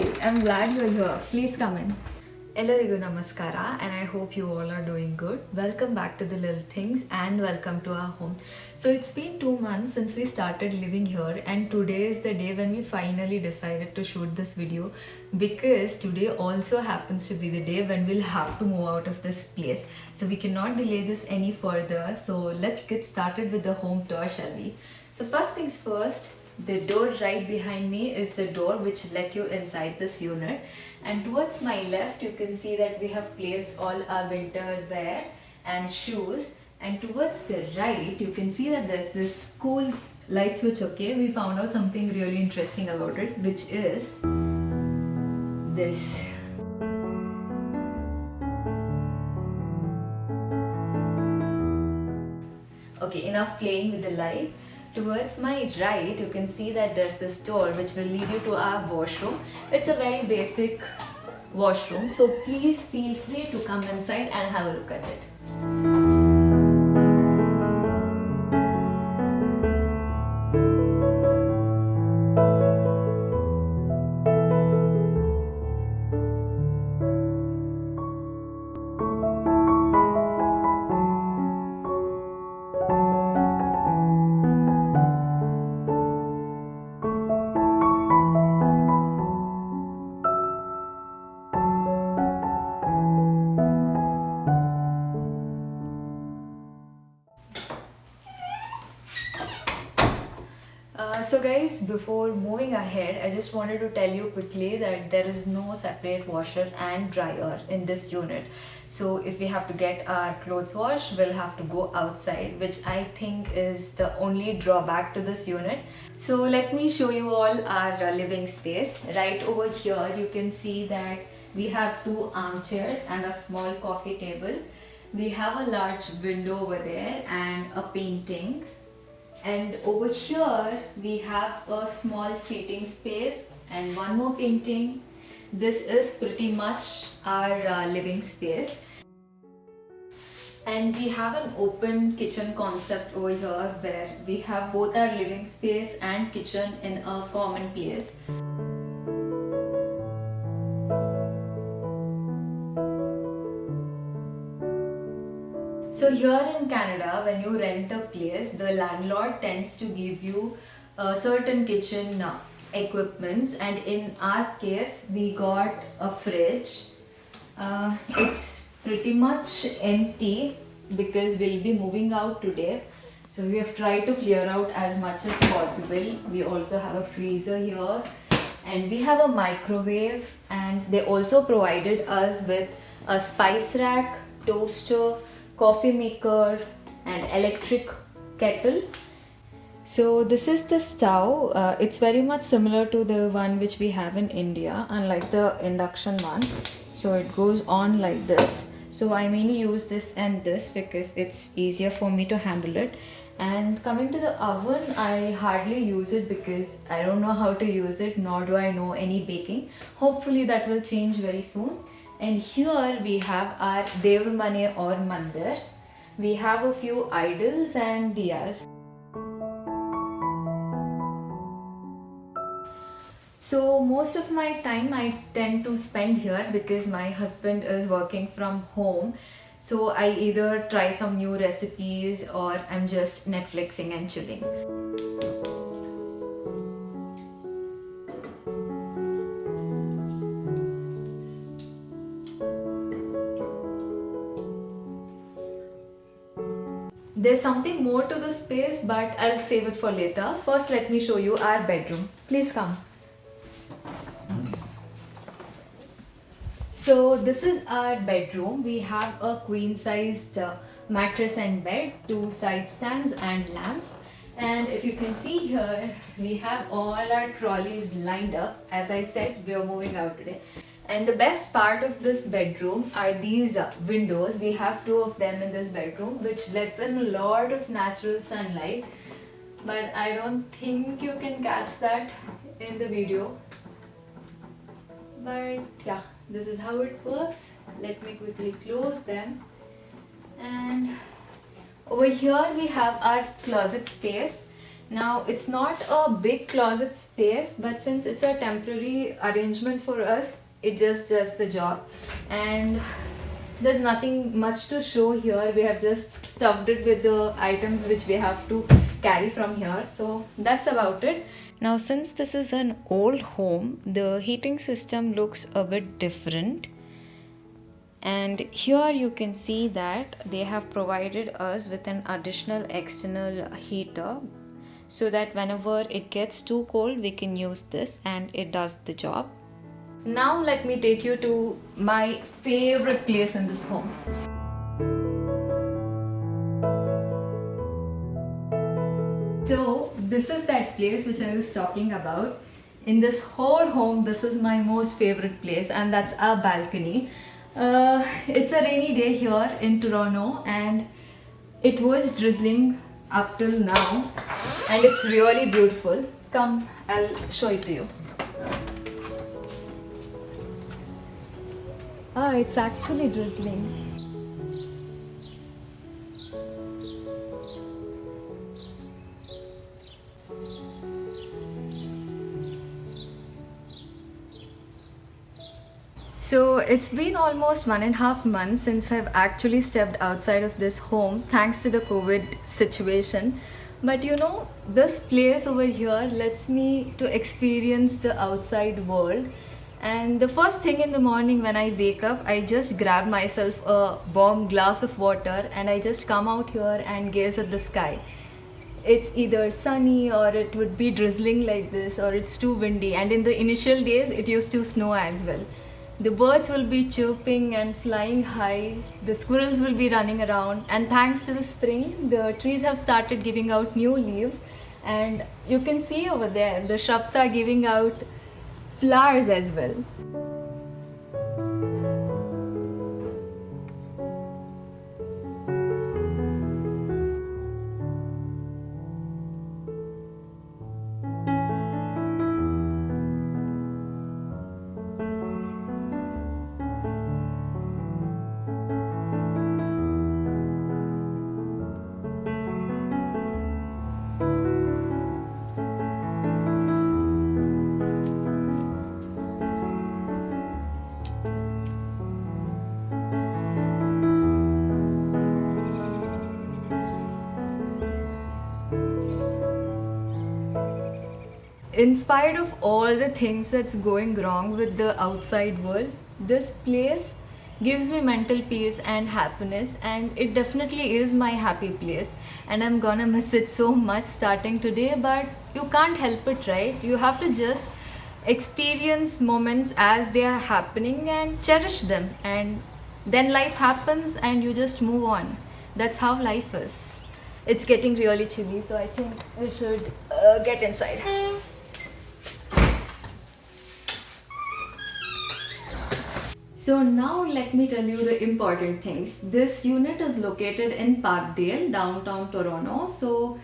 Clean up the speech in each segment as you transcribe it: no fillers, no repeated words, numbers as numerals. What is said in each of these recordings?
I'm glad you're here. Please come in. Ellarigu namaskara, and I hope you all are doing good. Welcome back to the Little Things and welcome to our home. So it's been 2 months since we started living here, and today is the day when we finally decided to shoot this video, because today also happens to be the day when we'll have to move out of this place. So we cannot delay this any further. So let's get started with the home tour, shall we? So first things first, the door right behind me is the door which let you inside this unit, and towards my left you can see that we have placed all our winter wear and shoes, and towards the right you can see that there's this cool light switch. Okay, we found out something really interesting about it, which is this. Okay, enough playing with the light. Towards my right, you can see that there's this door which will lead you to our washroom. It's a very basic washroom, so please feel free to come inside and have a look at it. So guys, before moving ahead, I just wanted to tell you quickly that there is no separate washer and dryer in this unit. So if we have to get our clothes washed, we'll have to go outside, which I think is the only drawback to this unit. So let me show you all our living space. Right over here, you can see that we have 2 armchairs and a small coffee table. We have a large window over there and a painting. And over here we have a small seating space and one more painting. This is pretty much our living space. And we have an open kitchen concept over here where we have both our living space and kitchen in a common place. So here in Canada, when you rent a place, the landlord tends to give you certain kitchen equipments, and in our case, we got a fridge. It's pretty much empty because we'll be moving out today. So we have tried to clear out as much as possible. We also have a freezer here, and we have a microwave, and they also provided us with a spice rack, toaster, coffee maker and electric kettle. So this is the stove. It's very much similar to the one which we have in India, unlike the induction one. So it goes on like this. So I mainly use this and this because it's easier for me to handle it. And coming to the oven, I hardly use it because I don't know how to use it, nor do I know any baking. Hopefully that will change very soon. And here we have our Devmane or Mandir. We have a few idols and diyas. So most of my time I tend to spend here because my husband is working from home. So I either try some new recipes or I'm just Netflixing and chilling. There's something more to the space, but I'll save it for later. First, let me show you our bedroom. Please come. So this is our bedroom. We have a queen-sized mattress and bed, 2 side stands and lamps. And if you can see here, we have all our trolleys lined up. As I said, we are moving out today. And the best part of this bedroom are these windows. We have 2 of them in this bedroom, which lets in a lot of natural sunlight. But I don't think you can catch that in the video. But yeah, this is how it works. Let me quickly close them. And over here we have our closet space. Now it's not a big closet space, but since it's a temporary arrangement for us, it just does the job. And there's nothing much to show here. We have just stuffed it with the items which we have to carry from here. So that's about it. Now, since this is an old home, the heating system looks a bit different. And here you can see that they have provided us with an additional external heater so that whenever it gets too cold, we can use this and it does the job. Now let me take you to my favorite place in this home. So this is that place which I was talking about. In this whole home, this is my most favorite place, and that's our balcony. It's a rainy day here in Toronto, and it was drizzling up till now, and it's really beautiful. Come, I'll show it to you. It's actually drizzling. So it's been almost 1.5 months since I've actually stepped outside of this home thanks to the COVID situation. But you know, this place over here lets me to experience the outside world. And the first thing in the morning when I wake up, I just grab myself a warm glass of water and I just come out here and gaze at the sky. It's either sunny or it would be drizzling like this, or it's too windy, and in the initial days it used to snow as well. The birds will be chirping and flying high, the squirrels will be running around, and thanks to the spring, the trees have started giving out new leaves, and you can see over there the shrubs are giving out flowers as well. In spite of all the things that's going wrong with the outside world, this place gives me mental peace and happiness, and it definitely is my happy place, and I'm gonna miss it so much starting today, but you can't help it, right? You have to just experience moments as they are happening and cherish them, and then life happens and you just move on. That's how life is. It's getting really chilly, so I think we should get inside. So now let me tell you the important things. This unit is located in Parkdale, downtown Toronto. So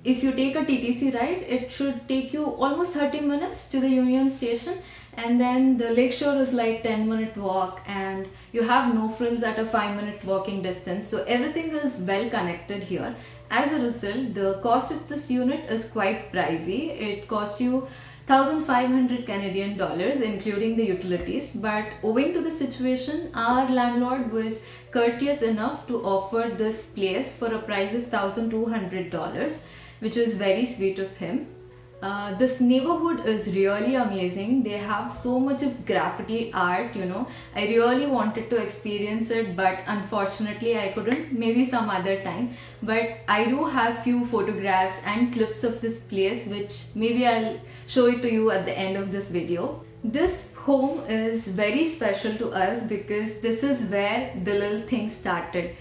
if you take a TTC ride, it should take you almost 30 minutes to the Union Station, and then the lakeshore is like 10-minute walk, and you have no frills at a 5-minute walking distance. So everything is well connected here. As a result, the cost of this unit is quite pricey. It costs you 1,500 Canadian dollars including the utilities, but owing to the situation, our landlord was courteous enough to offer this place for a price of $1,200, which is very sweet of him. This neighborhood is really amazing. They have so much of graffiti art, you know. I really wanted to experience it, but unfortunately I couldn't, maybe some other time. But I do have few photographs and clips of this place, which maybe I'll show it to you at the end of this video. This home is very special to us because this is where the little things started.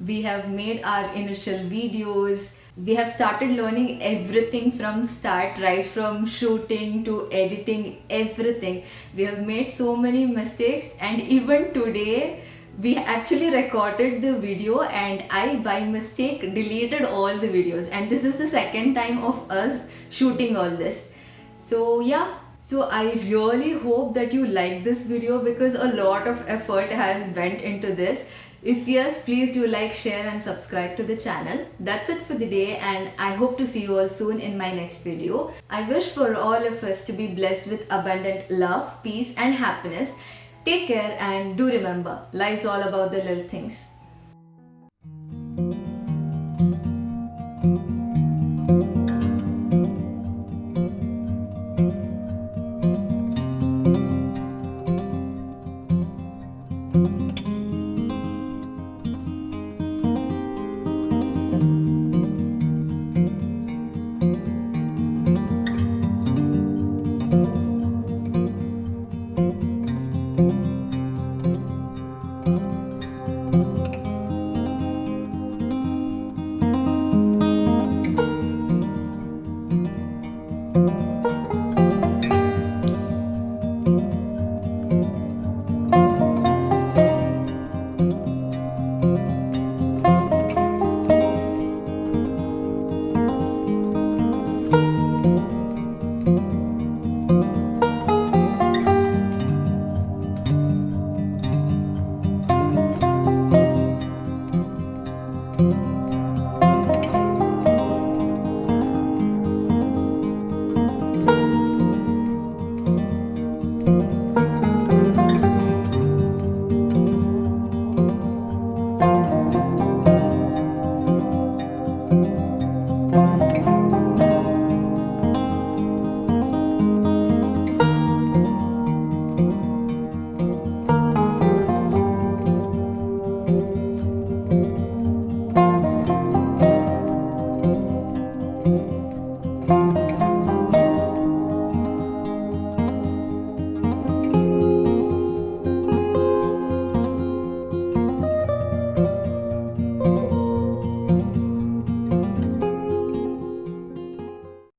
We have made our initial videos. We have started learning everything from start, right from shooting to editing, everything. We have made so many mistakes, and even today we actually recorded the video and I by mistake deleted all the videos, and this is the second time of us shooting all this. So yeah, so I really hope that you like this video because a lot of effort has went into this. If yes, please do like, share and subscribe to the channel. That's it for the day, and I hope to see you all soon in my next video. I wish for all of us to be blessed with abundant love, peace and happiness. Take care, and do remember, life's all about the little things.